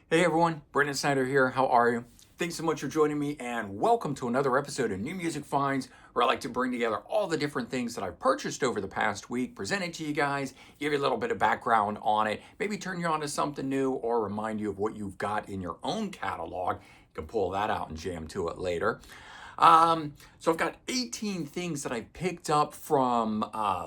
Hey everyone, Brendan Snyder here. How are you? Thanks so much for joining me, and welcome to another episode of New Music Finds, where I like to bring together all the different things that I've purchased over the past week, present it to you guys, give you a little bit of background on it, maybe turn you on to something new, or remind you of what you've got in your own catalog. You can pull that out and jam to it later. So I've got 18 things that I picked up from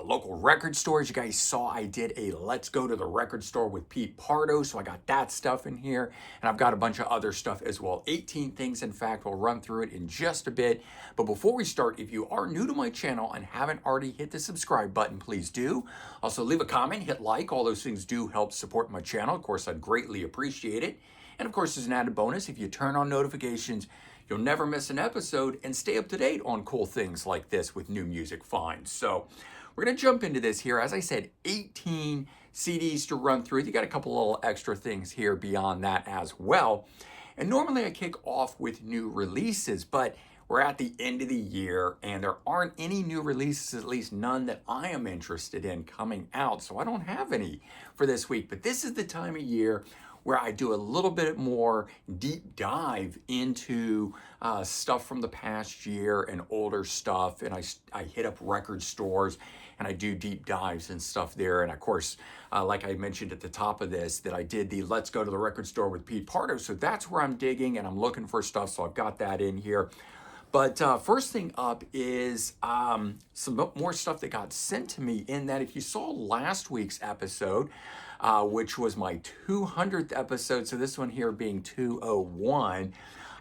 local record stores. You guys saw I did a Let's Go to the Record Store with Pete Pardo, so I got that stuff in here, and I've got a bunch of other stuff as well. 18 things, in fact. We'll run through it in just a bit. But before we start, if you are new to my channel and haven't already hit the subscribe button, please do. Also, leave a comment, hit like. All those things do help support my channel. Of course, I'd greatly appreciate it. And of course, as an added bonus, if you turn on notifications, you'll never miss an episode and stay up to date on cool things like this with new music finds. So we're going to jump into this here. As I said, 18 CDs to run through. You got a couple little extra things here beyond that as well. And normally I kick off with new releases, but we're at the end of the year and there aren't any new releases, at least none that I am interested in coming out. So I don't have any for this week, but this is the time of year where I do a little bit more deep dive into stuff from the past year and older stuff. And I hit up record stores and I do deep dives and stuff there. And of course, like I mentioned at the top of this, that I did the Let's Go to the Record Store with Pete Pardo. So that's where I'm digging and I'm looking for stuff. So I've got that in here. But first thing up is some more stuff that got sent to me, in that if you saw last week's episode, which was my 200th episode, so this one here being 201,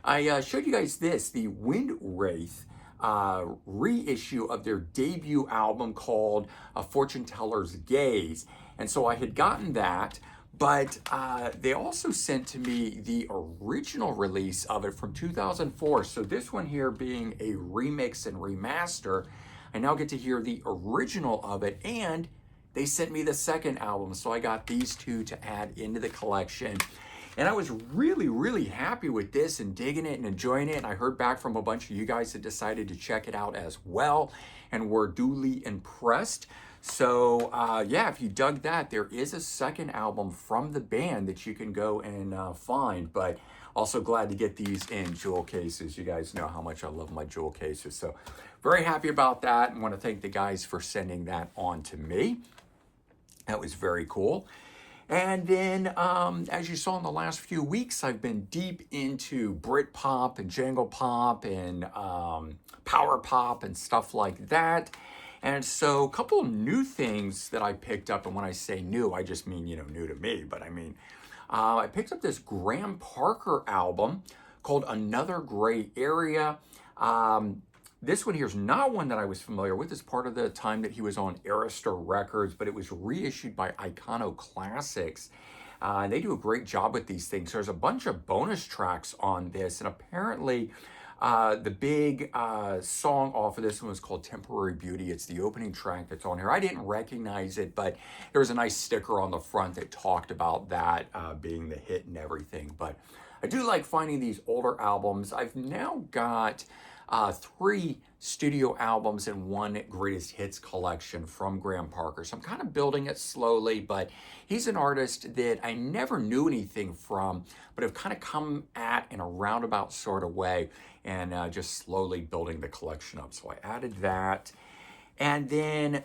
I showed you guys this, the Wind Wraith reissue of their debut album called A Fortune Teller's Gaze. And so I had gotten that, but they also sent to me the original release of it from 2004. So this one here being a remix and remaster, I now get to hear the original of it, and they sent me the second album. So I got these two to add into the collection. And I was really, really happy with this and digging it and enjoying it. And I heard back from a bunch of you guys that decided to check it out as well and were duly impressed. So yeah, if you dug that, there is a second album from the band that you can go and find. But also glad to get these in jewel cases. You guys know how much I love my jewel cases. So very happy about that, and want to thank the guys for sending that on to me. That was very cool. And then, as you saw in the last few weeks, I've been deep into Britpop and Jangle Pop and Power Pop and stuff like that. And so a couple new things that I picked up, and when I say new, I just mean, new to me, but I mean, I picked up this Graham Parker album called Another Gray Area. This one here is not one that I was familiar with. It's part of the time that he was on Arista Records, but it was reissued by Iconoclassics. And they do a great job with these things. There's a bunch of bonus tracks on this, and apparently the big song off of this one was called Temporary Beauty. It's the opening track that's on here. I didn't recognize it, but there was a nice sticker on the front that talked about that being the hit and everything. But I do like finding these older albums. I've now got 3 studio albums and 1 greatest hits collection from Graham Parker. So I'm kind of building it slowly, but he's an artist that I never knew anything from, but have kind of come at in a roundabout sort of way, and just slowly building the collection up. So I added that. And then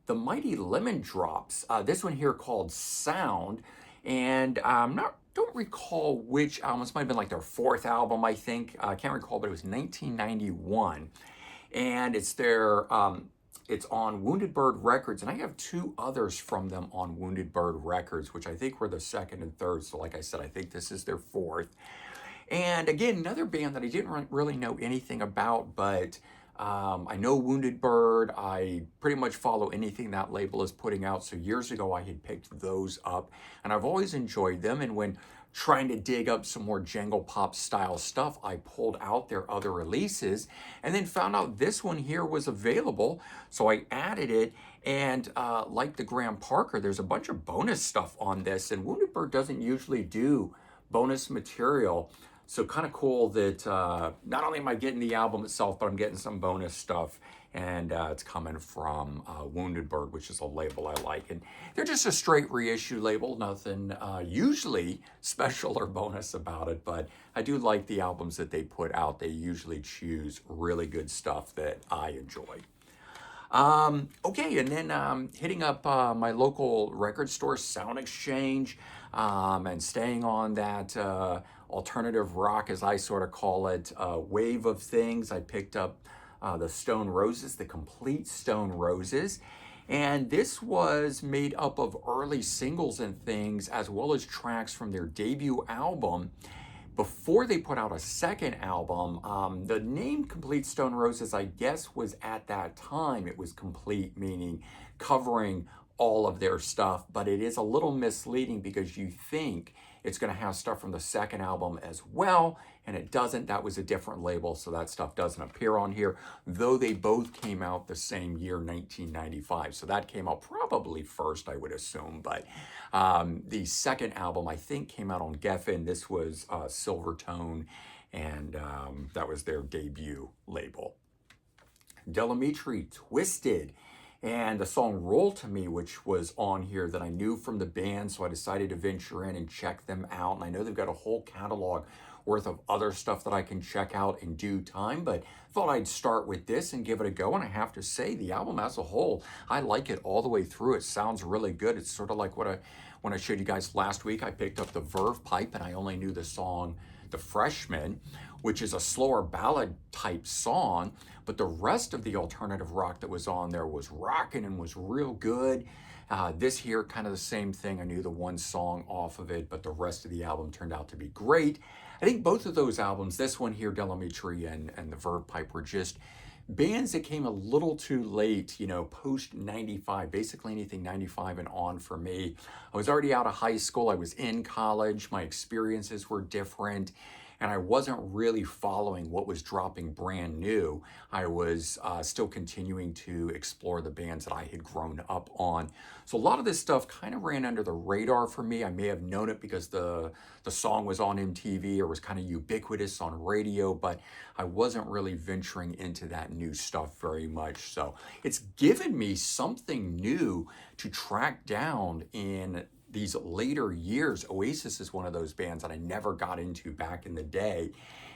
the Mighty Lemon Drops, this one here called Sound, and don't recall which album. This might have been like their 4th album, I think. I can't recall, but it was 1991. And it's their, it's on Wounded Bird Records. And I have 2 others from them on Wounded Bird Records, which I think were the 2nd and 3rd. So like I said, I think this is their 4th. And again, another band that I didn't really know anything about, but I know Wounded Bird. I pretty much follow anything that label is putting out. So years ago, I had picked those up, and I've always enjoyed them. And when trying to dig up some more Jangle Pop style stuff, I pulled out their other releases and then found out this one here was available. So I added it. And like the Graham Parker, there's a bunch of bonus stuff on this. And Wounded Bird doesn't usually do bonus material. So kind of cool that not only am I getting the album itself, but I'm getting some bonus stuff. And it's coming from Wounded Bird, which is a label I like. And they're just a straight reissue label, nothing usually special or bonus about it. But I do like the albums that they put out. They usually choose really good stuff that I enjoy. Okay, and then hitting up my local record store, Sound Exchange, and staying on that alternative rock, as I sort of call it, wave of things. I picked up the Stone Roses, the complete Stone Roses. And this was made up of early singles and things, as well as tracks from their debut album before they put out a second album. The name Complete Stone Roses, I guess, was at that time, it was complete, meaning covering all of their stuff, but it is a little misleading because you think it's going to have stuff from the second album as well, and it doesn't. That was a different label, so that stuff doesn't appear on here, though they both came out the same year, 1995. So that came out probably first, I would assume, but the second album, I think, came out on Geffen. This was Silvertone, and that was their debut label. Delamitri, Twisted, and the song Roll to Me, which was on here that I knew from the band, so I decided to venture in and check them out. And I know they've got a whole catalog worth of other stuff that I can check out in due time, but thought I'd start with this and give it a go. And I have to say, the album as a whole, I like it all the way through. It sounds really good. It's sort of like when I showed you guys last week. I picked up the Verve Pipe, and I only knew the song The Freshman, which is a slower ballad type song, but the rest of the alternative rock that was on there was rocking and was real good. This here, kind of the same thing. I knew the one song off of it, but the rest of the album turned out to be great. I think both of those albums, this one here, Delamitri and the Verve Pipe, were just bands that came a little too late, post 95, basically anything 95 and on for me. I was already out of high school. I was in college. My experiences were different, and I wasn't really following what was dropping brand new. I was still continuing to explore the bands that I had grown up on. So a lot of this stuff kind of ran under the radar for me. I may have known it because the song was on MTV or was kind of ubiquitous on radio, but I wasn't really venturing into that new stuff very much. So it's given me something new to track down in these later years. Oasis is one of those bands that I never got into back in the day.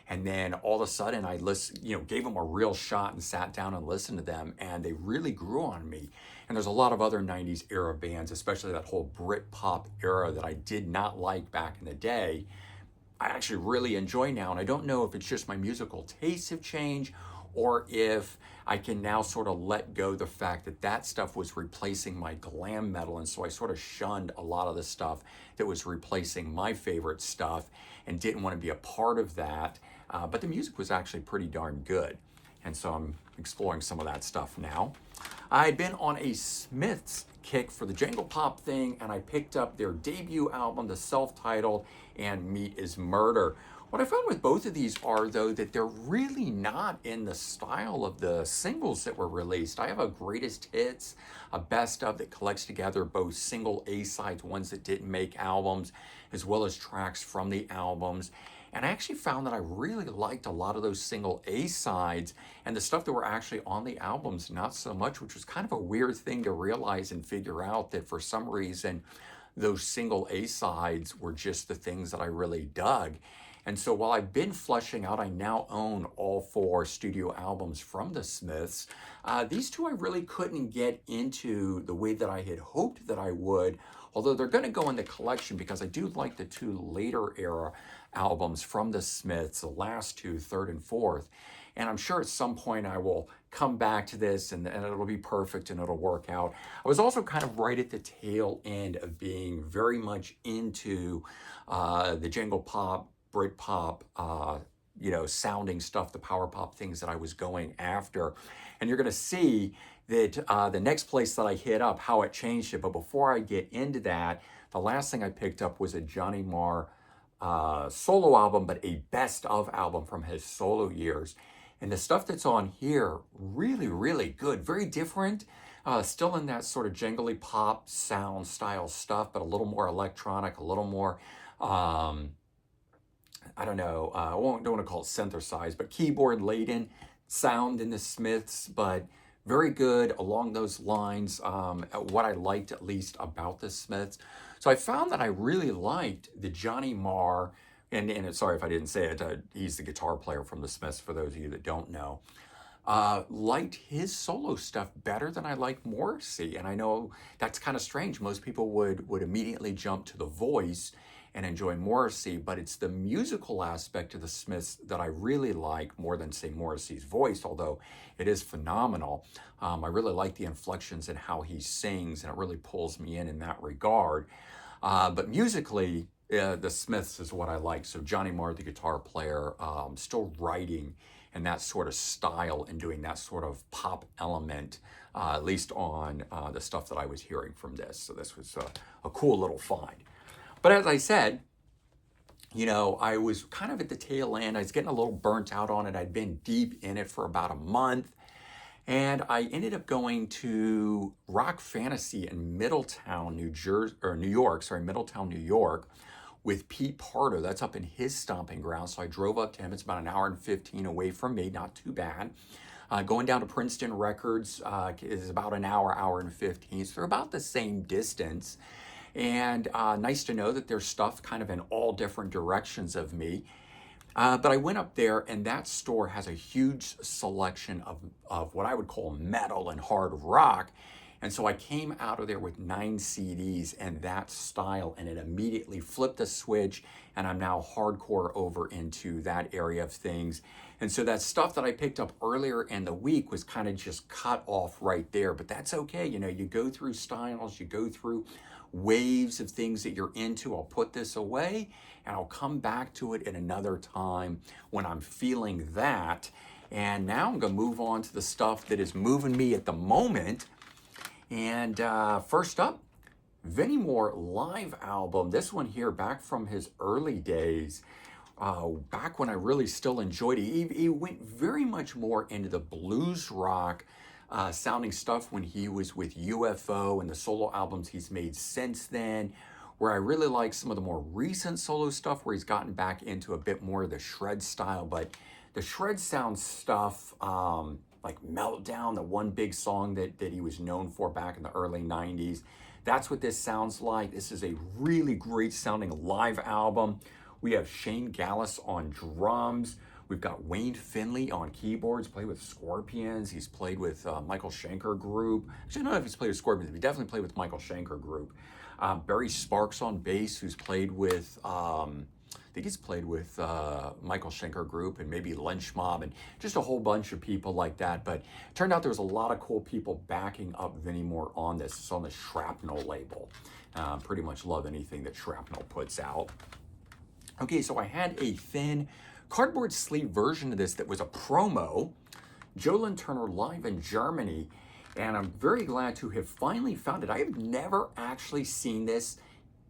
And then all of a sudden I gave them a real shot and sat down and listened to them, and they really grew on me. And there's a lot of other 90s era bands, especially that whole Brit pop era that I did not like back in the day, I actually really enjoy now. And I don't know if it's just my musical tastes have changed, or if I can now sort of let go the fact that that stuff was replacing my glam metal. And so I sort of shunned a lot of the stuff that was replacing my favorite stuff and didn't want to be a part of that. But the music was actually pretty darn good. And so I'm exploring some of that stuff now. I'd been on a Smiths kick for the jangle pop thing, and I picked up their debut album, the self-titled, and Meat is Murder. What I found with both of these are, though, that they're really not in the style of the singles that were released. I have a greatest hits, a best of that collects together both single A-sides, ones that didn't make albums, as well as tracks from the albums. And I actually found that I really liked a lot of those single A-sides, and the stuff that were actually on the albums, not so much, which was kind of a weird thing to realize and figure out, that for some reason, those single A-sides were just the things that I really dug. And so while I've been fleshing out, I now own all 4 studio albums from the Smiths. These two I really couldn't get into the way that I had hoped that I would, although they're going to go in the collection because I do like the 2 later era albums from the Smiths, the last 2, third and fourth. And I'm sure at some point I will come back to this and it'll be perfect and it'll work out. I was also kind of right at the tail end of being very much into the jangle pop, Brit pop, sounding stuff, the power pop things that I was going after. And you're going to see that the next place that I hit up, how it changed it. But before I get into that, the last thing I picked up was a Johnny Marr solo album, but a best of album from his solo years. And the stuff that's on here, really, really good. Very different. Still in that sort of jangly pop sound style stuff, but a little more electronic, a little more I don't know, don't want to call it synthesized, but keyboard laden sound in the Smiths, but very good along those lines. What I liked at least about the Smiths. So I found that I really liked the Johnny Marr, and sorry if I didn't say it, he's the guitar player from the Smiths for those of you that don't know. Liked his solo stuff better than I liked Morrissey. And I know that's kind of strange. Most people would immediately jump to the voice and enjoy Morrissey, but it's the musical aspect of the Smiths that I really like more than, say, Morrissey's voice, although it is phenomenal. I really like the inflections and how he sings, and it really pulls me in that regard. But musically, the Smiths is what I like. So Johnny Marr, the guitar player, still writing in that sort of style and doing that sort of pop element, at least on the stuff that I was hearing from this. So this was a cool little find. But as I said, I was kind of at the tail end. I was getting a little burnt out on it. I'd been deep in it for about a month. And I ended up going to Rock Fantasy in Middletown, New York, Middletown, New York, with Pete Pardo. That's up in his stomping ground. So I drove up to him. It's about an hour and 15 away from me, not too bad. Going down to Princeton Records is about an hour and 15. So they're about the same distance. And nice to know that there's stuff kind of in all different directions of me. But I went up there, and that store has a huge selection of what I would call metal and hard rock. And so I came out of there with 9 CDs and that style, and it immediately flipped a switch, and I'm now hardcore over into that area of things. And so that stuff that I picked up earlier in the week was kind of just cut off right there, but that's okay. You go through styles, you go through waves of things that you're into. I'll put this away and I'll come back to it at another time when I'm feeling that. And now I'm going to move on to the stuff that is moving me at the moment. And first up, Vinnie Moore live album. This one here, back from his early days, back when I really still enjoyed it. He went very much more into the blues rock sounding stuff when he was with UFO, and the solo albums he's made since then, where I really like some of the more recent solo stuff where he's gotten back into a bit more of the shred style. But the shred sound stuff, like Meltdown, the one big song that he was known for back in the early 90s, that's what this sounds like. This is a really great sounding live album. We have Shane Gallus on drums. We've got Wayne Finley on keyboards, played with Scorpions. He's played with Michael Schenker Group. Actually, I don't know if he's played with Scorpions, but he definitely played with Michael Schenker Group. Barry Sparks on bass, who's played with, I think he's played with Michael Schenker Group and maybe Lynch Mob and just a whole bunch of people like that. But it turned out there was a lot of cool people backing up Vinnie Moore on this. It's on the Shrapnel label. Pretty much love anything that Shrapnel puts out. Okay, so I had a thin cardboard sleeve version of this that was a promo, Jolan Turner live in Germany, and I'm very glad to have finally found it. I have never actually seen this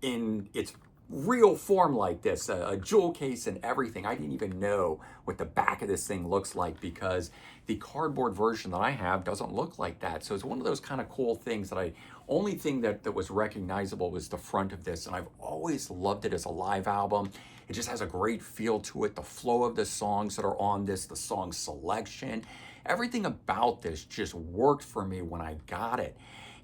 in its real form like this, a jewel case and everything. I didn't even know what the back of this thing looks like because the cardboard version that I have doesn't look like that. So it's one of those kind of cool things that only thing that was recognizable was the front of this, and I've always loved it as a live album. It just has a great feel to it. The flow of the songs that are on this, the song selection, everything about this just worked for me when I got it.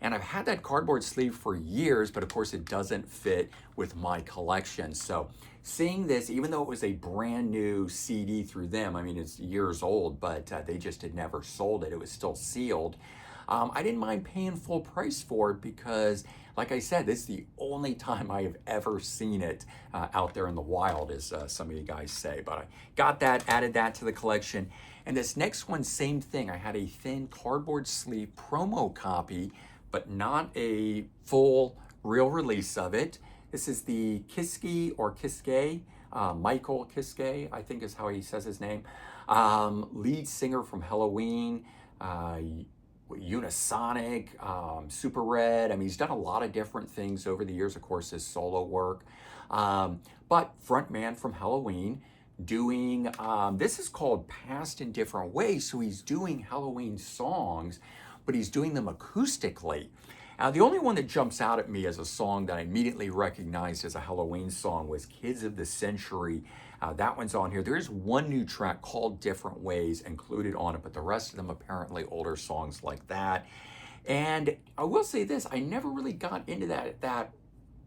And I've had that cardboard sleeve for years, but of course it doesn't fit with my collection. So seeing this, even though it was a brand new CD through them, I mean, it's years old, but they just had never sold it. It was still sealed. I didn't mind paying full price for it because, like I said, this is the only time I have ever seen it out there in the wild, as some of you guys say. But I got that, added that to the collection. And this next one, same thing. I had a thin cardboard sleeve promo copy, but not a full real release of it. This is the Kiske or Kiske, Michael Kiske, I think is how he says his name. Lead singer from Halloween, Unisonic, Super Red. I mean, he's done a lot of different things over the years, of course, his solo work. But frontman from Halloween, doing, this is called Past in Different Ways. So he's doing Halloween songs, but he's doing them acoustically. The only one that jumps out at me as a song that I immediately recognized as a Halloween song was Kids of the Century. That one's on here. There is one new track called Different Ways included on it, but the rest of them apparently older songs like that. And I will say this, I never really got into that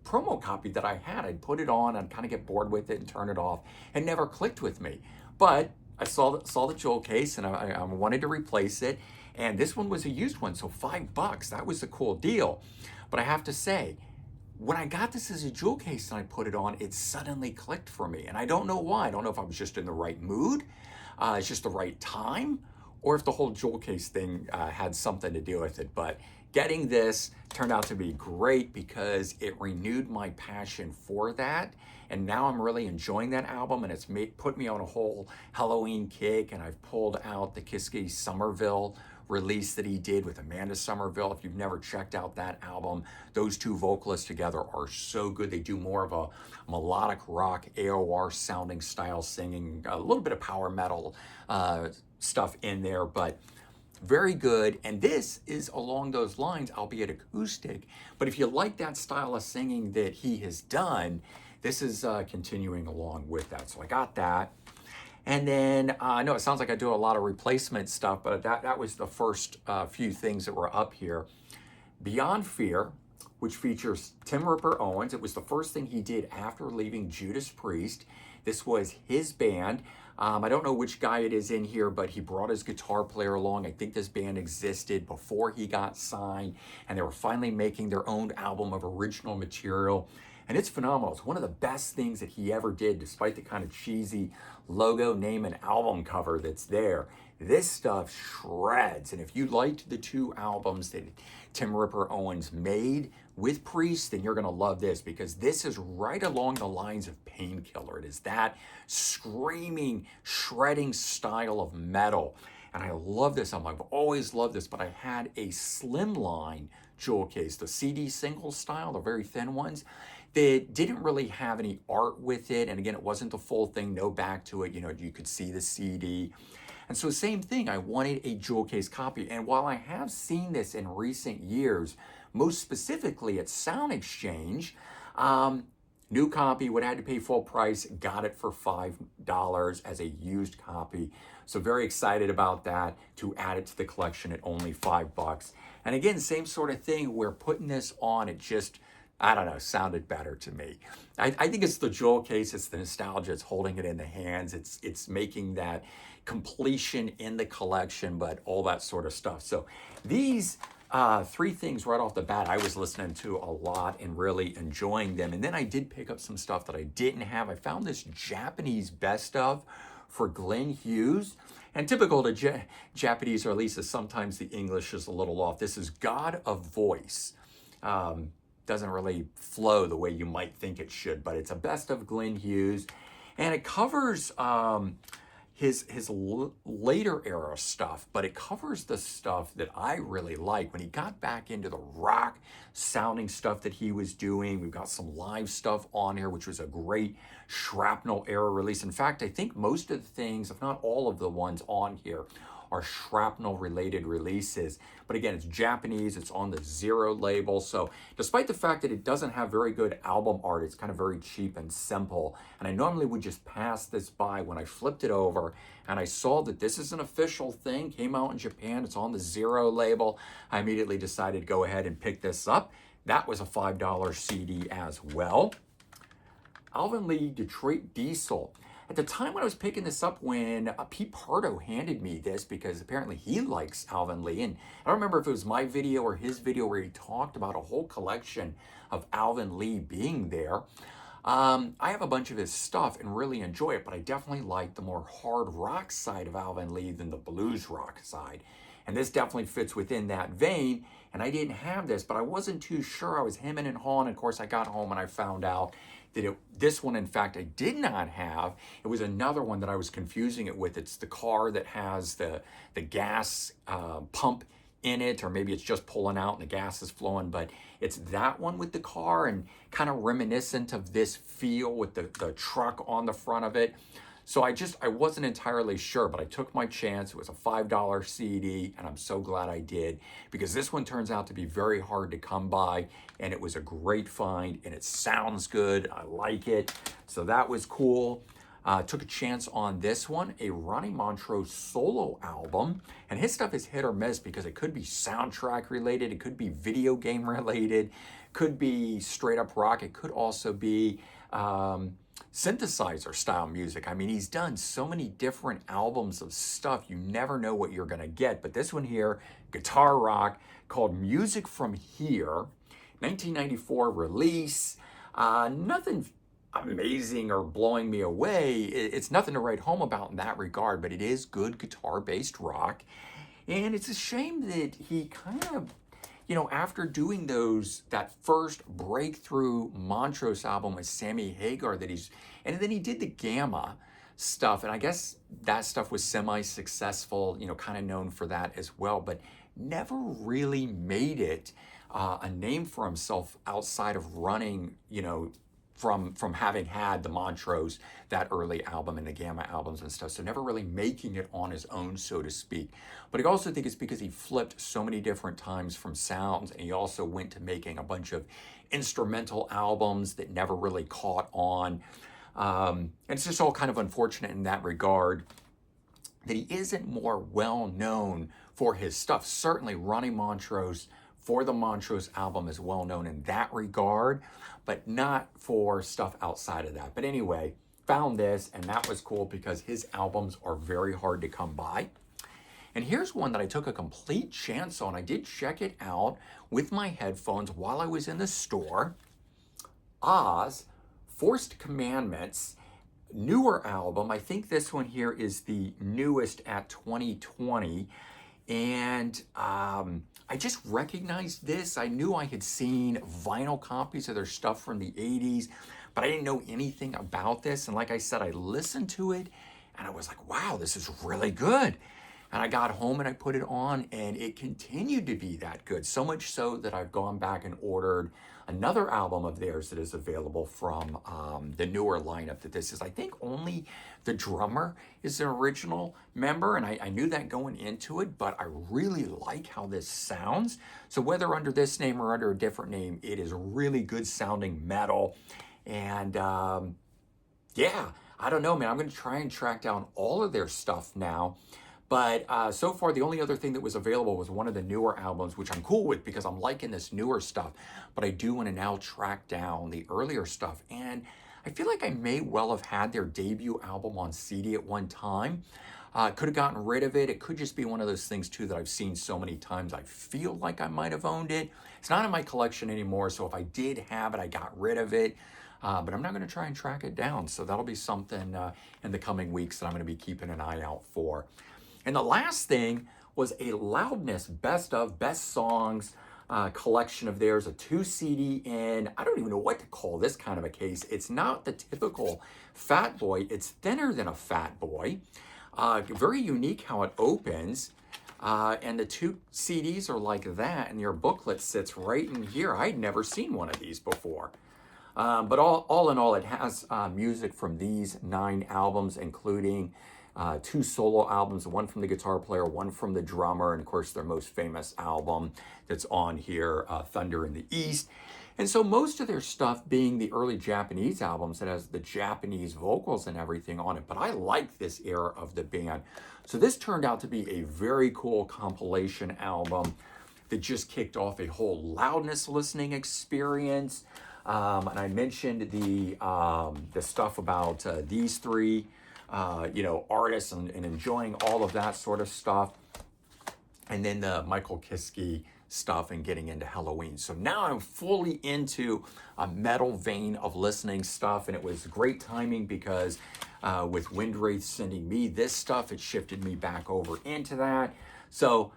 promo copy that I had. I'd put it on, I'd kind of get bored with it and turn it off. It never clicked with me. But I saw the jewel case and I wanted to replace it. And this one was a used one, so $5. That was a cool deal. But I have to say, when I got this as a jewel case and I put it on, it suddenly clicked for me. And I don't know why. I don't know if I was just in the right mood, it's just the right time, or if the whole jewel case thing had something to do with it. But getting this turned out to be great because it renewed my passion for that. And now I'm really enjoying that album, and it's put me on a whole Halloween kick. And I've pulled out the Kiski Somerville release that he did with Amanda Somerville. If you've never checked out that album, those two vocalists together are so good. They do more of a melodic rock, AOR sounding style singing, a little bit of power metal stuff in there, but very good. And this is along those lines, albeit acoustic. But if you like that style of singing that he has done, this is continuing along with that. So I got that. And then I know it sounds like I do a lot of replacement stuff, but that was the first few things that were up here. Beyond Fear, which features Tim Ripper Owens. It was the first thing he did after leaving Judas Priest. This was his band. I don't know which guy it is in here, but he brought his guitar player along. I think this band existed before he got signed, and they were finally making their own album of original material. And it's phenomenal. It's one of the best things that he ever did, despite the kind of cheesy logo, name, and album cover that's there. This stuff shreds. And if you liked the two albums that Tim Ripper Owens made with Priest, then you're going to love this, because this is right along the lines of Painkiller. It is that screaming, shredding style of metal. And I love this album. I've always loved this, but I had a slimline jewel case, the CD single style, the very thin ones, that didn't really have any art with it. And again, it wasn't the full thing, no back to it. You know, you could see the CD. And so same thing, I wanted a jewel case copy. And while I have seen this in recent years, most specifically at Sound Exchange, new copy, would have had to pay full price, got it for $5 as a used copy. So very excited about that, to add it to the collection at only $5. And again, same sort of thing, we're putting this on, it just, I don't know, sounded better to me. I think it's the jewel case, it's the nostalgia, it's holding it in the hands, it's making that completion in the collection, but all that sort of stuff. So these three things right off the bat, I was listening to a lot and really enjoying them. And then I did pick up some stuff that I didn't have. I found this Japanese best of for Glenn Hughes. And typical to Japanese, or at least sometimes the English is a little off. This is God of Voice. Doesn't really flow the way you might think it should, but it's a best of Glenn Hughes. And it covers his later era stuff, but it covers the stuff that I really like when he got back into the rock sounding stuff that he was doing. We've got some live stuff on here, which was a great Shrapnel era release. In fact, I think most of the things, if not all of the ones on here, are Shrapnel related releases. But again, it's Japanese, it's on the Zero label. So despite the fact that it doesn't have very good album art, it's kind of very cheap and simple. And I normally would just pass this by. When I flipped it over and I saw that this is an official thing, came out in Japan, it's on the Zero label, I immediately decided to go ahead and pick this up. That was a $5 CD as well. Alvin Lee, Detroit Diesel. At the time when I was picking this up, when Pete Pardo handed me this, because apparently he likes Alvin Lee, and I don't remember if it was my video or his video where he talked about a whole collection of Alvin Lee being there. I have a bunch of his stuff and really enjoy it, but I definitely like the more hard rock side of Alvin Lee than the blues rock side. And this definitely fits within that vein. And I didn't have this, but I wasn't too sure. I was hemming and hawing. Of course, I got home and I found out that this one, in fact, I did not have. It was another one that I was confusing it with. It's the car that has the gas pump in it, or maybe it's just pulling out and the gas is flowing, but it's that one with the car, and kind of reminiscent of this feel with the truck on the front of it. So I wasn't entirely sure, but I took my chance. It was a $5 CD, and I'm so glad I did, because this one turns out to be very hard to come by, and it was a great find, and it sounds good. I like it. So that was cool. Took a chance on this one, a Ronnie Montrose solo album. And his stuff is hit or miss because it could be soundtrack related, it could be video game related, could be straight up rock, it could also be synthesizer style music. I mean, he's done so many different albums of stuff, you never know what you're gonna get. But this one here, guitar rock, called Music From Here, 1994 release. Nothing amazing or blowing me away. It's nothing to write home about in that regard, but it is good guitar-based rock. And it's a shame that he kind of, after doing that first breakthrough Montrose album with Sammy Hagar, and then he did the Gamma stuff, and I guess that stuff was semi-successful, kind of known for that as well, but never really made it a name for himself outside of running, from having had the Montrose, that early album, and the Gamma albums and stuff. So never really making it on his own, so to speak. But I also think it's because he flipped so many different times from sounds, and he also went to making a bunch of instrumental albums that never really caught on. And it's just all kind of unfortunate in that regard that he isn't more well known for his stuff. Certainly Ronnie Montrose for the Montrose album is well known in that regard, but not for stuff outside of that. But anyway, found this, and that was cool because his albums are very hard to come by. And here's one that I took a complete chance on. I did check it out with my headphones while I was in the store. Oz, Forced Commandments, newer album. I think this one here is the newest at 2020. And I just recognized this. I knew I had seen vinyl copies of their stuff from the 80s, but I didn't know anything about this. And like I said, I listened to it and I was like, wow, this is really good. And I got home and I put it on, and it continued to be that good. So much so that I've gone back and ordered another album of theirs that is available from the newer lineup that this is. I think only the drummer is an original member, and I knew that going into it, but I really like how this sounds. So whether under this name or under a different name, it is really good sounding metal. And yeah, I don't know, man. I'm going to try and track down all of their stuff now. But so far, the only other thing that was available was one of the newer albums, which I'm cool with because I'm liking this newer stuff. But I do want to now track down the earlier stuff. And I feel like I may well have had their debut album on CD at one time. Could have gotten rid of it. It could just be one of those things, too, that I've seen so many times. I feel like I might have owned it. It's not in my collection anymore. So if I did have it, I got rid of it. But I'm not going to try and track it down. So that'll be something in the coming weeks that I'm going to be keeping an eye out for. And the last thing was a Loudness best songs collection of theirs, a 2 CD in, I don't even know what to call this kind of a case. It's not the typical Fat Boy. It's thinner than a Fat Boy. Very unique how it opens. And the 2 CDs are like that, and your booklet sits right in here. I'd never seen one of these before. But all in all, it has music from these 9 albums, including 2 solo albums, one from the guitar player, one from the drummer, and of course their most famous album that's on here, Thunder in the East. And so most of their stuff being the early Japanese albums that has the Japanese vocals and everything on it. But I like this era of the band. So this turned out to be a very cool compilation album that just kicked off a whole Loudness listening experience. And I mentioned the stuff about these 3 artists and enjoying all of that sort of stuff. And then the Michael Kiske stuff and getting into Halloween. So now I'm fully into a metal vein of listening stuff. And it was great timing because with Windwraith sending me this stuff, it shifted me back over into that. So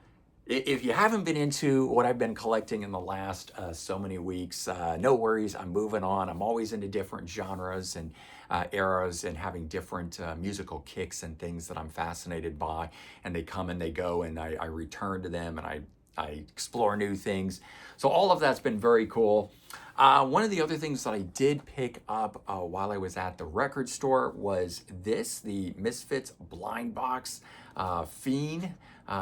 if you haven't been into what I've been collecting in the last so many weeks, no worries, I'm moving on. I'm always into different genres and eras and having different musical kicks and things that I'm fascinated by. And they come and they go, and I return to them, and I explore new things. So all of that's been very cool. One of the other things that I did pick up while I was at the record store was the Misfits Blind Box Fiend.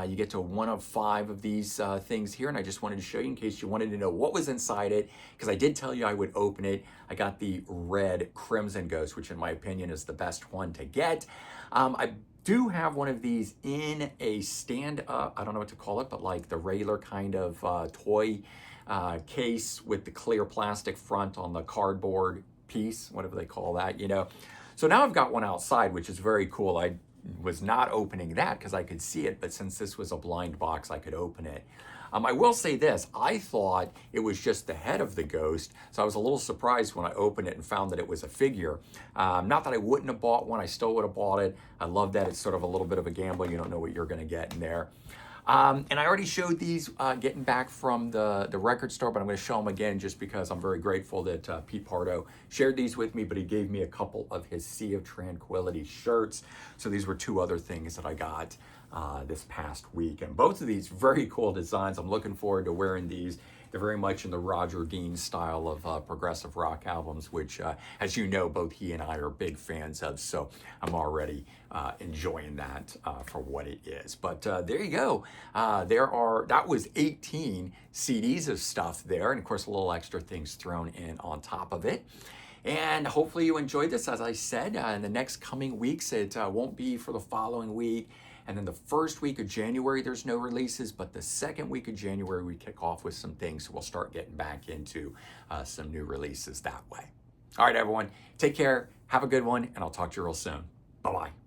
You get to one of 5 of these things here, and I just wanted to show you in case you wanted to know what was inside it, because I did tell you I would open it. I got the red Crimson Ghost, which in my opinion is the best one to get. I do have one of these in a stand-up, I don't know what to call it, but like the regular kind of toy case with the clear plastic front on the cardboard piece, whatever they call that, you know. So now I've got one outside, which is very cool. I was not opening that because I could see it, but since this was a blind box, I could open it. I will say this, I thought it was just the head of the ghost, so I was a little surprised when I opened it and found that it was a figure. Not that I wouldn't have bought one, I still would have bought it. I love that it's sort of a little bit of a gamble. You don't know what you're gonna get in there. And I already showed these getting back from the record store, but I'm going to show them again just because I'm very grateful that Pete Pardo shared these with me, but he gave me a couple of his Sea of Tranquility shirts. So these were 2 other things that I got this past week. And both of these very cool designs. I'm looking forward to wearing these. They're very much in the Roger Dean style of progressive rock albums, which, as you know, both he and I are big fans of. So I'm already enjoying that for what it is. But there you go. That was 18 CDs of stuff there. And of course, a little extra things thrown in on top of it. And hopefully you enjoyed this. As I said, in the next coming weeks, it won't be for the following week. And then the first week of January, there's no releases, but the second week of January, we kick off with some things. So we'll start getting back into some new releases that way. All right, everyone, take care. Have a good one, and I'll talk to you real soon. Bye-bye.